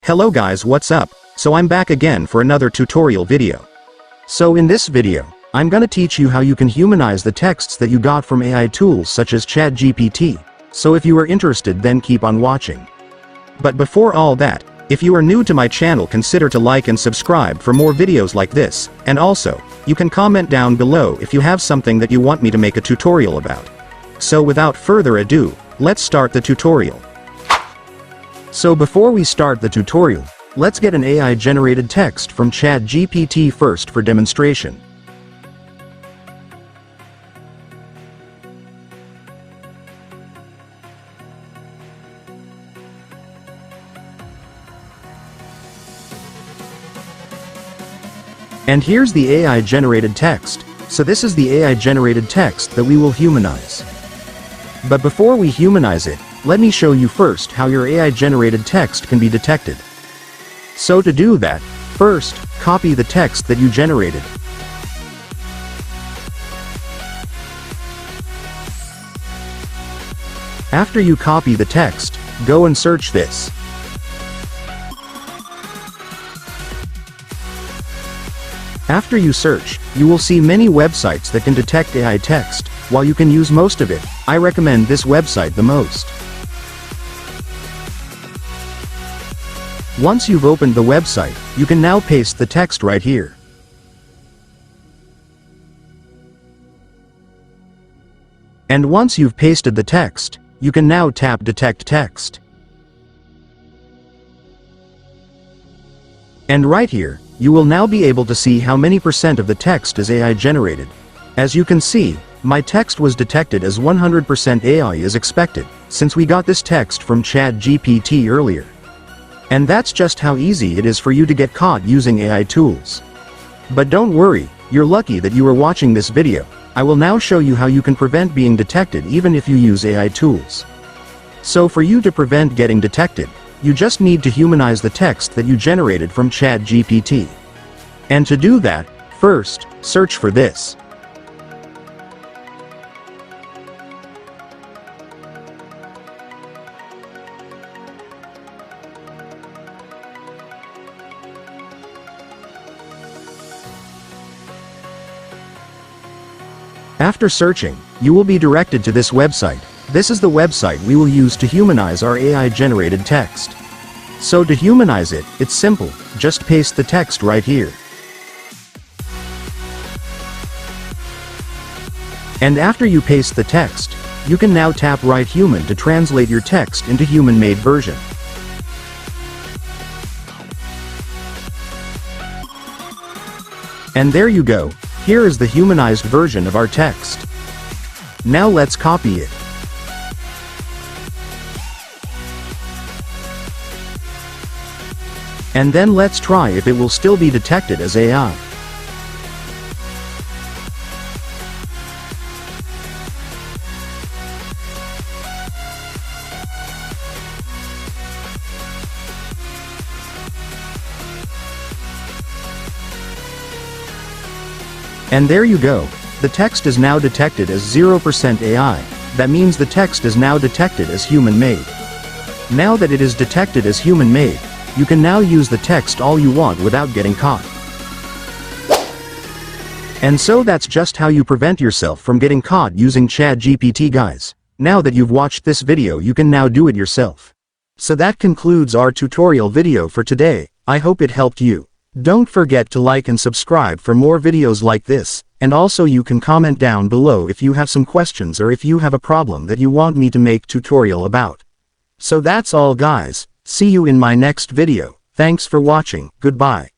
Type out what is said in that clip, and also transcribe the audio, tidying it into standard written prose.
Hello guys, what's up? So I'm back again for another tutorial video. So in this video, I'm gonna teach you how you can humanize the texts that you got from AI tools such as ChatGPT. So if you are interested, then keep on watching. But before all that, if you are new to my channel, consider to like and subscribe for more videos like this, and also, you can comment down below if you have something that you want me to make a tutorial about. So without further ado, let's start the tutorial. So before we start the tutorial, let's get an AI-generated text from ChatGPT first for demonstration. And here's the AI-generated text. So this is the AI-generated text that we will humanize. But before we humanize it, let me show you first how your AI-generated text can be detected. So to do that, first, copy the text that you generated. After you copy the text, go and search this. After you search, you will see many websites that can detect AI text. While you can use most of it, I recommend this website the most. Once you've opened the website, you can now paste the text right here. And once you've pasted the text, you can now tap Detect Text. And right here, you will now be able to see how many % of the text is AI generated. As you can see, my text was detected as 100% AI as expected, since we got this text from ChatGPT earlier. And that's just how easy it is for you to get caught using AI tools. But don't worry, you're lucky that you are watching this video. I will now show you how you can prevent being detected even if you use AI tools. So for you to prevent getting detected, you just need to humanize the text that you generated from ChatGPT. And to do that, first, search for this. After searching, you will be directed to this website. This is the website we will use to humanize our AI-generated text. So to humanize it, it's simple, just paste the text right here. And after you paste the text, you can now tap Write Human to translate your text into human-made version. And there you go. Here is the humanized version of our text. Now let's copy it. And then let's try if it will still be detected as AI. And there you go. The text is now detected as 0% AI. That means the text is now detected as human-made. Now that it is detected as human-made, you can now use the text all you want without getting caught. And so that's just how you prevent yourself from getting caught using ChatGPT, guys. Now that you've watched this video, you can now do it yourself. So that concludes our tutorial video for today. I hope it helped you. Don't forget to like and subscribe for more videos like this, and also you can comment down below if you have some questions or if you have a problem that you want me to make tutorial about. So that's all, guys. See you in my next video. Thanks for watching. Goodbye.